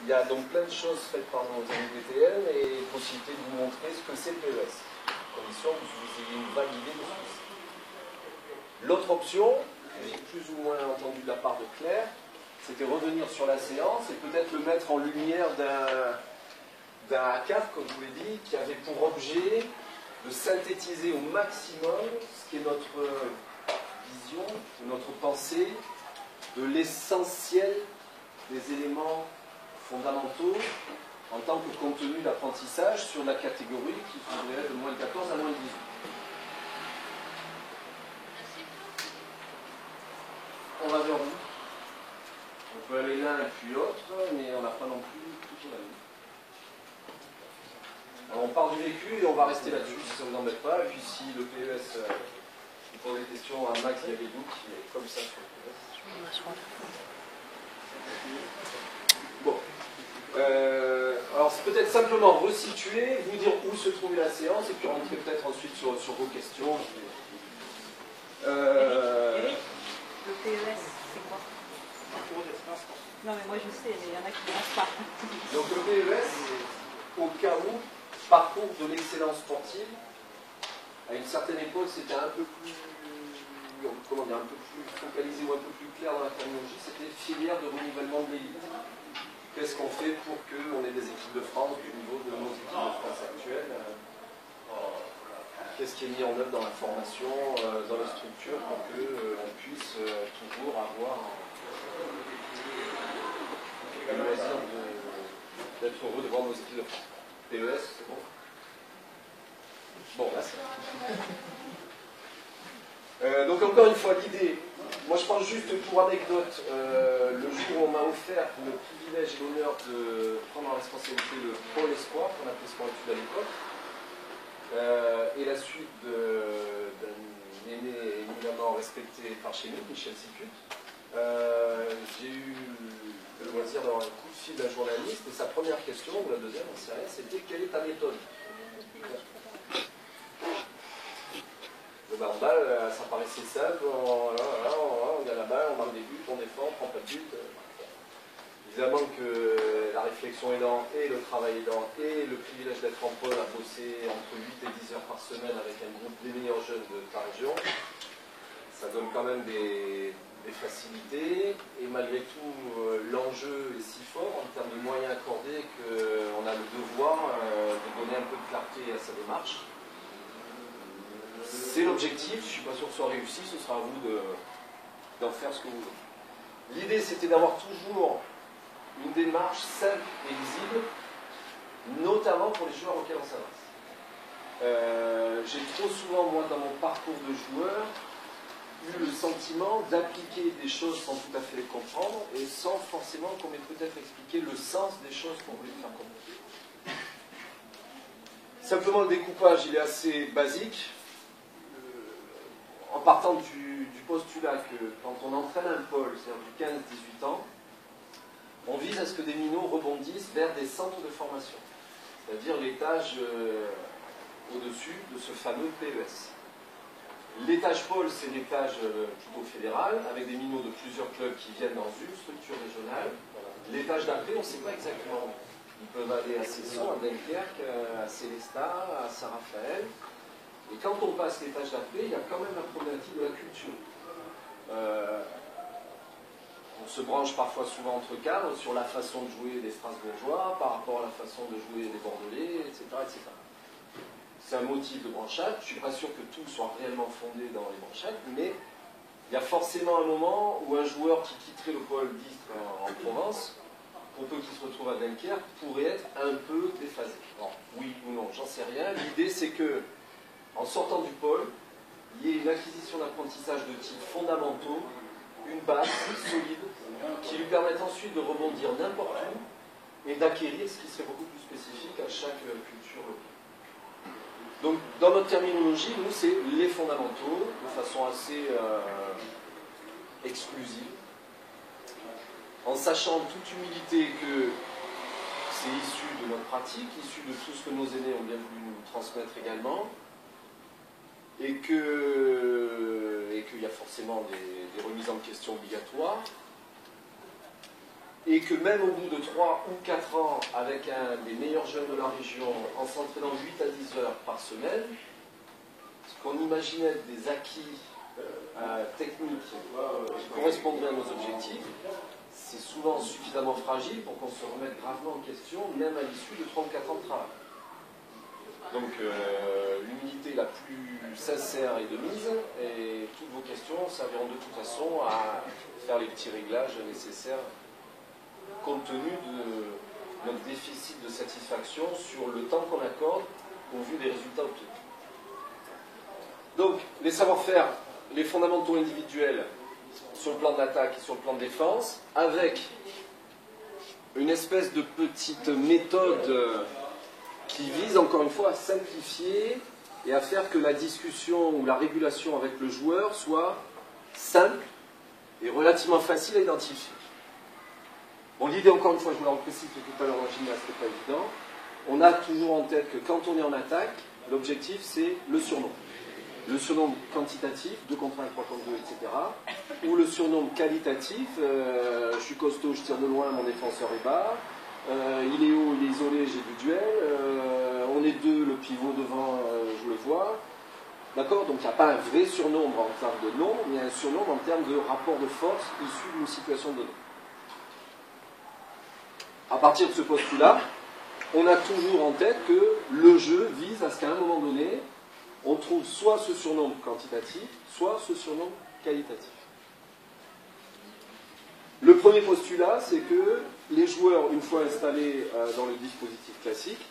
Il y a donc plein de choses faites par nos amis BTM et possibilité de vous montrer ce que c'est le PES. À condition que vous ayez une vague idée de ce que c'est. L'autre option, j'ai plus ou moins entendu de la part de Claire, c'était revenir sur la séance et peut-être le mettre en lumière d'un hacker, comme je vous l'ai dit, qui avait pour objet de synthétiser au maximum ce qui est notre vision, notre pensée, de l'essentiel des éléments fondamentaux en tant que contenu d'apprentissage sur la catégorie qui serait de moins de 14 à moins de 18. On va vers où? On peut aller l'un et puis l'autre, mais on n'a pas non plus tout la vie. Alors on part du vécu et on va rester là-dessus si ça ne vous embête pas. Et puis si le PES vous pose des questions à Max, il y a des doutes, il est comme ça sur le PES. Bon. Alors c'est peut-être simplement resituer, vous dire où se trouvait la séance et puis rentrer peut-être ensuite sur vos questions. Eric, le PES, c'est quoi? Non mais moi je sais, mais il y en a qui ne pensent pas. Donc le PES, au cas où, parcours de l'excellence sportive, à une certaine époque c'était un peu plus, comment dire, un peu plus focalisé ou un peu plus clair dans la terminologie, c'était filière de renouvellement de l'élite. Qu'est-ce qu'on fait pour qu'on ait des équipes de France du niveau de nos équipes de France actuelles? Qu'est-ce qui est mis en œuvre dans la formation, dans la structure pour qu'on puisse toujours avoir le loisir d'être heureux de voir nos équipes de France? PES, c'est bon? Bon, là c'est... donc encore une fois, l'idée, moi je pense juste pour anecdote, le jour où on m'a offert le privilège et l'honneur de prendre en responsabilité le pôle espoir, qu'on appelait Sport Études à l'époque, et la suite d'un aîné éminemment respecté par chez nous, Michel Sicut, j'ai eu le loisir d'avoir un coup de fil d'un journaliste, et sa première question, ou la deuxième, on ne sait rien, c'était quelle est ta méthode? Le handball, ça paraissait simple, on a la balle, on marque des buts, on défend, on prend pas de but. Évidemment que la réflexion aidant et le travail aidant et le privilège d'être en pôle à bosser entre 8 et 10 heures par semaine avec un groupe des meilleurs jeunes de ta région, ça donne quand même des facilités, et malgré tout l'enjeu est si fort en termes de moyens accordés qu'on a le devoir de donner un peu de clarté à sa démarche. C'est l'objectif, je ne suis pas sûr que ce soit réussi, ce sera à vous d'en faire ce que vous voulez. L'idée c'était d'avoir toujours une démarche simple et lisible, notamment pour les joueurs auxquels on s'adresse. J'ai trop souvent, moi, dans mon parcours de joueur, eu le sentiment d'appliquer des choses sans tout à fait les comprendre et sans forcément qu'on m'ait peut-être expliqué le sens des choses qu'on voulait faire comprendre. Simplement, le découpage, il est assez basique. En partant du postulat que quand on entraîne un pôle, c'est-à-dire du 15-18 ans, on vise à ce que des minots rebondissent vers des centres de formation, c'est-à-dire l'étage au-dessus de ce fameux PES. L'étage pôle, c'est l'étage plutôt fédéral, avec des minots de plusieurs clubs qui viennent dans une structure régionale. L'étage d'après, on ne sait pas exactement. Ils peuvent aller à Cesson, à Dunkerque, à Célestat, à Saint-Raphaël. Et quand on passe l'étage d'après, il y a quand même la problématique de la culture. On se branche parfois souvent entre cadres sur la façon de jouer des Strasbourgeois par rapport à la façon de jouer des Bordelais, etc. etc. C'est un motif de branchage. Je ne suis pas sûr que tout soit réellement fondé dans les branchages, mais il y a forcément un moment où un joueur qui quitterait le pôle d'Istres en Provence, pour peu qu'il se retrouve à Dunkerque, pourrait être un peu déphasé. Alors, oui ou non, j'en sais rien. L'idée, c'est que en sortant du pôle, il y ait une acquisition d'apprentissage de type fondamentaux, une base solide, qui lui permette ensuite de rebondir n'importe où et d'acquérir ce qui serait beaucoup plus spécifique à chaque culture locale. Donc, dans notre terminologie, nous, c'est les fondamentaux, de façon assez exclusive, en sachant toute humilité que c'est issu de notre pratique, issu de tout ce que nos aînés ont bien voulu nous transmettre également, et qu'il y a forcément des remises en question obligatoires, et et que même au bout de 3 ou 4 ans, avec un des meilleurs jeunes de la région, en s'entraînant 8 à 10 heures par semaine, ce qu'on imaginait être des acquis techniques qui correspondraient à nos objectifs, c'est souvent suffisamment fragile pour qu'on se remette gravement en question, même à l'issue de 34 ans de travail. Donc l'humilité la plus sincère est de mise, et toutes vos questions serviront de toute façon à faire les petits réglages nécessaires compte tenu de notre déficit de satisfaction sur le temps qu'on accorde au vu des résultats obtenus. Donc, les savoir-faire, les fondamentaux individuels sur le plan de l'attaque et sur le plan de défense, avec une espèce de petite méthode qui vise encore une fois à simplifier et à faire que la discussion ou la régulation avec le joueur soit simple et relativement facile à identifier. Bon, l'idée, encore une fois, je vous l'ai précisé tout à l'heure en gymnase, c'est pas évident. On a toujours en tête que quand on est en attaque, l'objectif c'est le surnom. Le surnom quantitatif, 2 contre 1, 3 contre 2, etc. Ou le surnom qualitatif, je suis costaud, je tire de loin, mon défenseur est bas. Il est haut, il est isolé, j'ai du duel. On est 2, le pivot devant, je le vois. D'accord? Donc il n'y a pas un vrai surnombre en termes de nombre, mais un surnombre en termes de rapport de force issu d'une situation donnée. À partir de ce postulat, on a toujours en tête que le jeu vise à ce qu'à un moment donné, on trouve soit ce surnombre quantitatif, soit ce surnombre qualitatif. Le premier postulat, c'est que les joueurs, une fois installés dans le dispositif classique,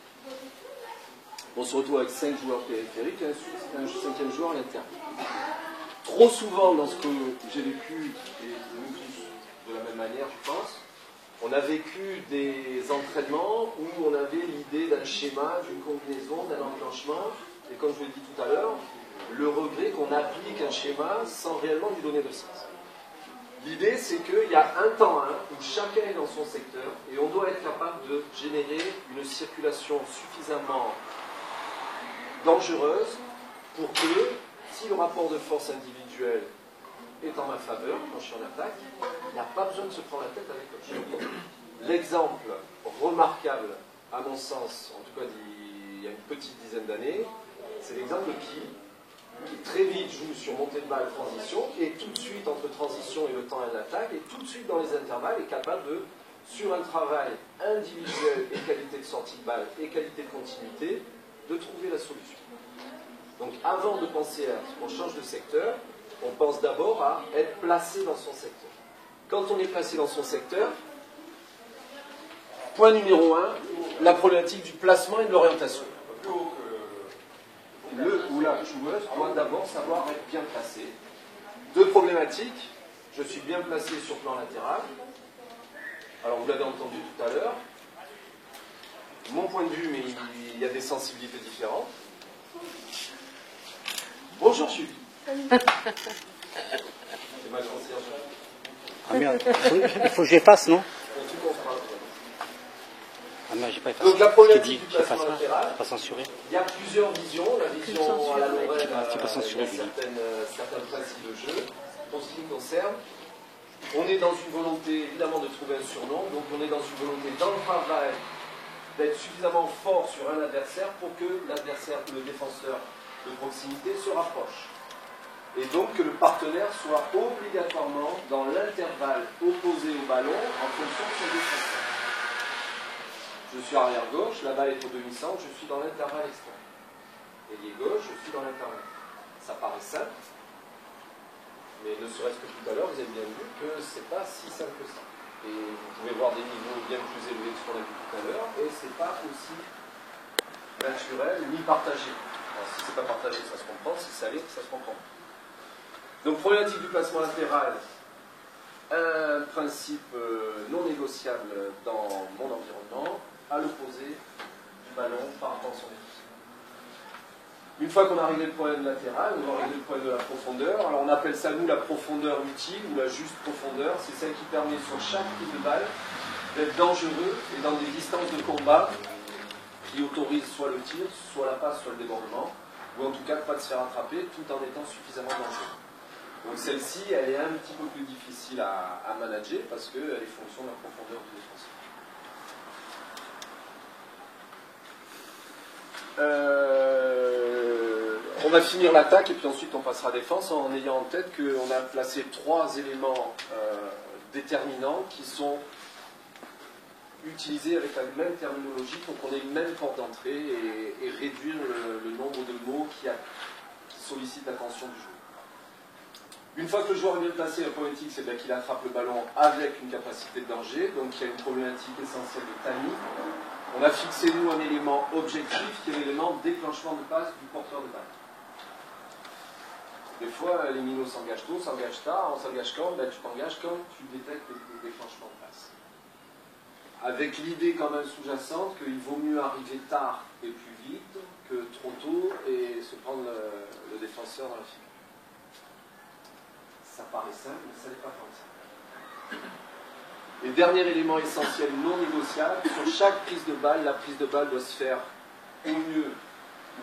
on se retrouve avec 5 joueurs périphériques et un 5e joueur à l'intérieur. Trop souvent, dans ce que j'ai vécu, et nous tous de la même manière, je pense, on a vécu des entraînements où on avait l'idée d'un schéma, d'une combinaison, d'un enclenchement, et comme je vous l'ai dit tout à l'heure, le regret qu'on applique un schéma sans réellement lui donner de sens. L'idée, c'est qu'il y a un temps où chacun est dans son secteur, et on doit être capable de générer une circulation suffisamment dangereuse pour que, si le rapport de force individuelle est en ma faveur, quand je suis en attaque, il n'y a pas besoin de se prendre la tête avec le jeu. L'exemple remarquable, à mon sens, en tout cas il y a une petite dizaine d'années, c'est l'exemple de qui très vite joue sur montée de balle transition, et tout de suite entre transition et le temps et l'attaque, et tout de suite dans les intervalles est capable de, sur un travail individuel et qualité de sortie de balle et qualité de continuité, de trouver la solution. Donc avant de penser à ce qu'on change de secteur, on pense d'abord à être placé dans son secteur. Quand on est placé dans son secteur, point numéro 1, la problématique du placement et de l'orientation. Le ou la joueuse doit d'abord savoir être bien placé. 2 problématiques. Je suis bien placé sur plan latéral. Alors vous l'avez entendu tout à l'heure. Mon point de vue, mais il y a des sensibilités différentes. Bonjour, Julie. C'est ma concierge. Ah merde, il faut que j'efface, non? Ah merde, j'ai pas effacé. Donc la problématique du placement latéral, pas censuré. Il y a plusieurs visions. La vision à la Lorraine, c'est pas censuré, il y a certains principes de jeu. Pour ce qui me concerne, on est dans une volonté évidemment de trouver un surnom, donc on est dans une volonté dans le travail d'être suffisamment fort sur un adversaire pour que l'adversaire, le défenseur de proximité se rapproche. Et donc que le partenaire soit obligatoirement dans l'intervalle opposé au ballon en fonction de son défenseur. Je suis arrière gauche, la balle est au demi-centre, je suis dans l'intervalle externe. Ailier gauche, je suis dans l'intervalle. Ça paraît simple, mais ne serait-ce que tout à l'heure, vous avez bien vu que c'est pas si simple que ça. Et vous pouvez voir des niveaux bien plus élevés que ce qu'on a vu tout à l'heure, et c'est pas aussi naturel ni partagé. Alors, si c'est pas partagé, ça se comprend, si ça l'est, ça se comprend. Donc, problématique du placement latéral, un principe non négociable dans mon environnement, à l'opposé du ballon par rapport à son défenseur. Une fois qu'on a réglé le problème latéral, on va régler le problème de la profondeur. Alors on appelle ça, nous, la profondeur utile ou la juste profondeur. C'est celle qui permet sur chaque type de balle d'être dangereux et dans des distances de combat qui autorisent soit le tir, soit la passe, soit le débordement, ou en tout cas de ne pas se faire attraper tout en étant suffisamment dangereux. Donc celle-ci, elle est un petit peu plus difficile à manager parce qu'elle est fonction de la profondeur du défenseur. On va finir l'attaque et puis ensuite on passera à défense en ayant en tête qu'on a placé 3 éléments déterminants qui sont utilisés avec la même terminologie pour qu'on ait une même porte d'entrée et réduire le nombre de mots qui sollicitent l'attention du joueur. Une fois que le joueur est bien placé, la problématique c'est bien qu'il attrape le ballon avec une capacité de danger, donc il y a une problématique essentielle de timing. On a fixé nous un élément objectif qui est l'élément déclenchement de passe du porteur de balle. Des fois, les minots s'engagent tôt, s'engagent tard, on s'engage quand, ben, tu t'engages quand tu détectes le déclenchement de passe. Avec l'idée quand même sous-jacente qu'il vaut mieux arriver tard et plus vite que trop tôt et se prendre le défenseur dans la figure. Ça paraît simple, mais ça n'est pas comme ça. Et dernier élément essentiel non négociable, sur chaque prise de balle, la prise de balle doit se faire au mieux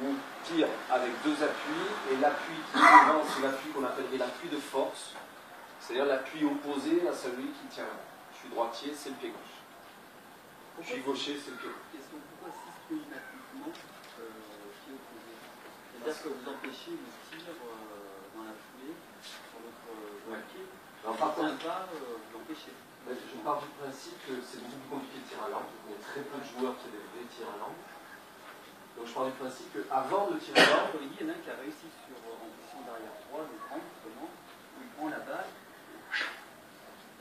ou pire avec 2 appuis, et l'appui qui est devant, c'est l'appui qu'on appellerait l'appui de force, c'est-à-dire l'appui opposé à celui qui tient. Je suis droitier, c'est le pied gauche. Je suis gaucher, c'est le pied gauche. Est-ce qu'on pourquoi systématiquement pied opposé? C'est-à-dire que vous empêchez le tir dans la foulée sur votre pied, Alors, par contre, pas l'empêcher. Je pars du principe que c'est beaucoup plus compliqué de tirer à l'angle. Il y a très peu de joueurs qui ont des vrais tirs à l'angle. Donc je pars du principe qu'avant de tirer à l'angle, Il y en a un qui a réussi en position d'arrière 3, je prends justement, il prend la balle.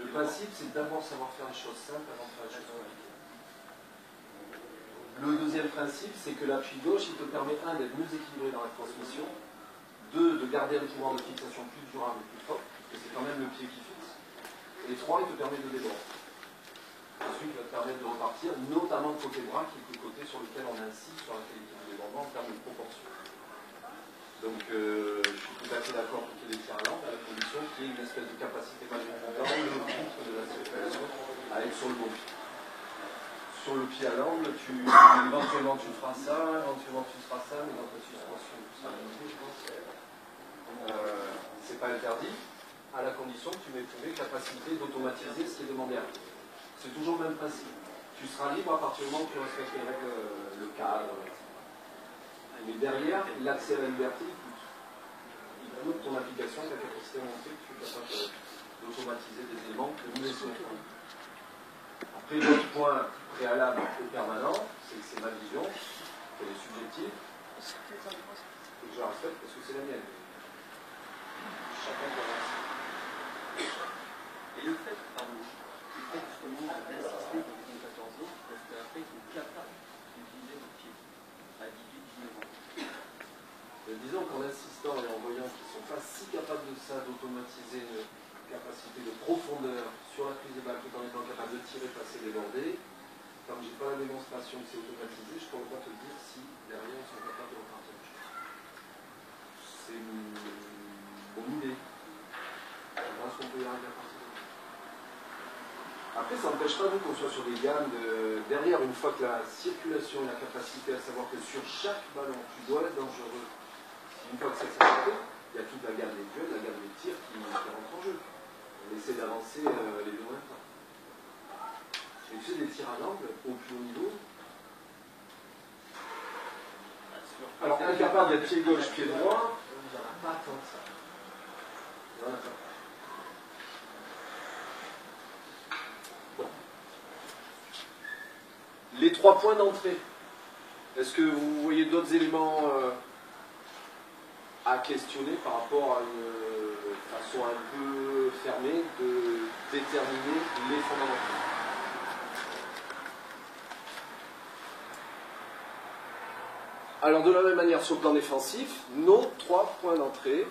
le principe c'est d'abord savoir faire les choses simples avant de faire les choses compliquées. Le deuxième principe, c'est que l'appui gauche, il te permet, d'être mieux équilibré dans la transmission, 2, de garder un pouvoir de fixation plus durable et plus fort, parce que c'est quand même le pied qui fixe, et 3, il te permet de déborder. Ensuite, il va te permettre de repartir, notamment côté bras, qui est le côté sur lequel on insiste sur la qualité du débordement en termes de proportion. Donc, je suis tout à fait d'accord pour qu'il y ait des tirs à l'angle, à la condition qu'il y ait une espèce de capacité magnétique dans le titre de la circulation à être sur le bon pied. Sur le pied à l'angle, éventuellement tu feras ça, éventuellement tu feras ça, mais dans ta suspension, tout ça, c'est pas interdit, à la condition que tu m'aies trouvé capacité d'automatiser ce qui est demandé à toi. C'est toujours le même principe. Tu seras libre à partir du moment où tu respectes les règles, le cadre, etc. Mais derrière, l'accès à la liberté, il coûte ton application, ta capacité à montrer que tu es capable d'automatiser des éléments que nous laissons faire. Après, l'autre point préalable et permanent, c'est que c'est ma vision, qu'elle est subjective, et que je la respecte parce que c'est la mienne. Chacun doit rester. Et le fait, justement d'insister dans les 14 ans, parce qu'après ils sont capables d'utiliser le pied à 18-19 ans. Disons qu'en insistant et en voyant qu'ils ne sont pas si capables de ça, d'automatiser une capacité de profondeur sur la prise de balle tout en étant capable de tirer, passer, déborder, comme je n'ai pas la démonstration que c'est automatisé, je ne pourrais pas te dire si derrière ils sont capables de repartir. C'est une bonne idée. Je pense qu'on peut y arriver à partir de là. Après, ça n'empêche pas nous qu'on soit sur des gammes derrière, une fois que la circulation et la capacité à savoir que sur chaque ballon, tu dois être dangereux. Une fois que c'est accepté, il y a toute la gamme des duels, la gamme des tirs qui rentre en jeu. On essaie d'avancer les deux en même temps. Et tu sais, des tirs à l'angle au plus haut niveau. Alors, incapable d'être pied gauche, pied droit, il n'y en a pas tant que ça. Il y en a pas. Bon. Les 3 points d'entrée. Est-ce que vous voyez d'autres éléments à questionner par rapport à une façon un peu fermée de déterminer les fondamentaux? Alors de la même manière sur le plan défensif, nos 3 points d'entrée,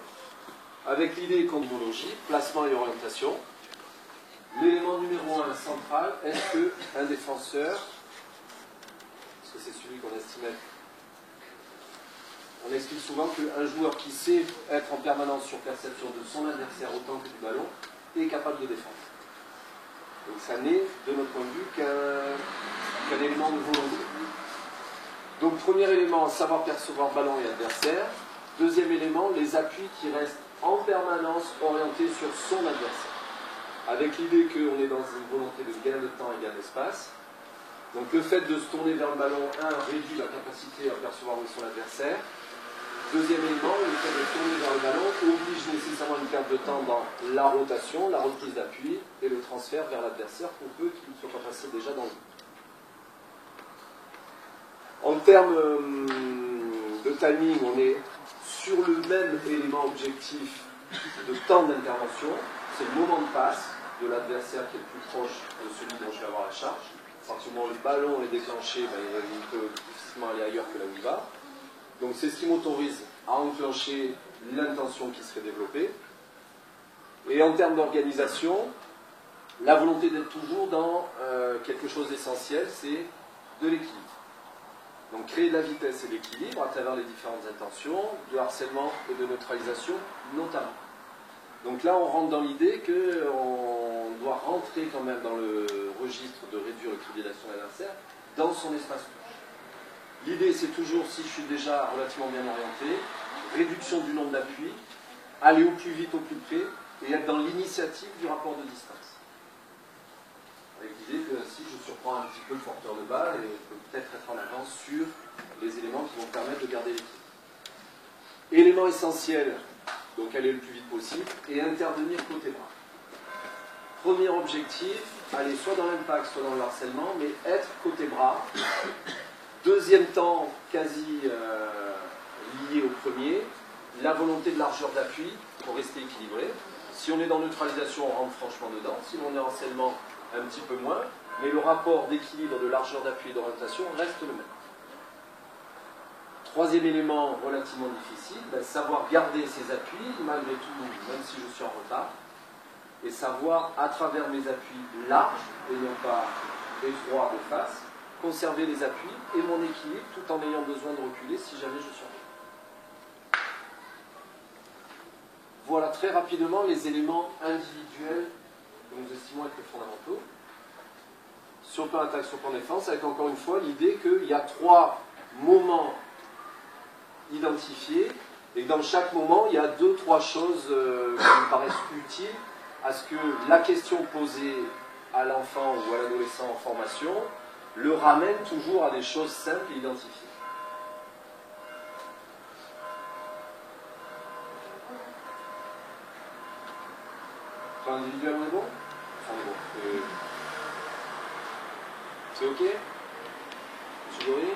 avec l'idée chronologie, placement et orientation. L'élément numéro 1 central, est-ce qu'un défenseur, est-ce que c'est celui qu'on estimait? On explique souvent qu'un joueur qui sait être en permanence sur perception de son adversaire autant que du ballon est capable de défendre. Donc ça n'est, de notre point de vue, qu'un élément de volonté. Donc premier élément, savoir percevoir ballon et adversaire. Deuxième élément, les appuis qui restent en permanence orienté sur son adversaire, avec l'idée qu'on est dans une volonté de gain de temps et gain d'espace. Donc le fait de se tourner vers le ballon, réduit la capacité à percevoir où est son adversaire. Deuxième élément, le fait de tourner vers le ballon oblige nécessairement une perte de temps dans la rotation, la reprise d'appui et le transfert vers l'adversaire pour peu qu'il ne soit pas passé déjà dans le but. En termes de timing, on est sur le même élément objectif de temps d'intervention. C'est le moment de passe de l'adversaire qui est le plus proche de celui dont je vais avoir la charge. À partir du moment où le ballon est déclenché, il peut difficilement aller ailleurs que là où il va. Donc c'est ce qui m'autorise à enclencher l'intention qui serait développée. Et en termes d'organisation, la volonté d'être toujours dans quelque chose d'essentiel, c'est de l'équilibre. Donc créer de la vitesse et de l'équilibre à travers les différentes intentions, de harcèlement et de neutralisation notamment. Donc là on rentre dans l'idée qu'on doit rentrer quand même dans le registre de réduire le crédit d'action de l'adversaire dans son espace touche. L'idée c'est toujours, si je suis déjà relativement bien orienté, réduction du nombre d'appuis, aller au plus vite, au plus près, et être dans l'initiative du rapport de distance. Avec l'idée que si je surprends un petit peu le porteur de balle, et je peux peut-être être en avance sur les éléments qui vont permettre de garder l'équipe. Élément essentiel, donc aller le plus vite possible, et intervenir côté bras. Premier objectif, aller soit dans l'impact, soit dans le harcèlement, mais être côté bras. Deuxième temps, quasi lié au premier, la volonté de largeur d'appui pour rester équilibré. Si on est dans neutralisation, on rentre franchement dedans. Si on est en harcèlement, un petit peu moins. Mais le rapport d'équilibre, de largeur d'appui et d'orientation reste le même. Troisième élément relativement difficile, savoir garder ses appuis, malgré tout, même si je suis en retard, et savoir, à travers mes appuis larges, et non pas étroits de face, conserver les appuis et mon équilibre, tout en ayant besoin de reculer si jamais je suis en retard. Voilà très rapidement les éléments individuels que nous estimons être les fondamentaux. Sur le plan d'attaque, sur le plan défense, avec encore une fois l'idée qu'il y a 3 moments identifiés, et que dans chaque moment, il y a 2-3 choses qui me paraissent utiles à ce que la question posée à l'enfant ou à l'adolescent en formation le ramène toujours à des choses simples et identifiées. Plan individuel, on est bon ? On est bon. C'est ok ? Monsieur Gori ?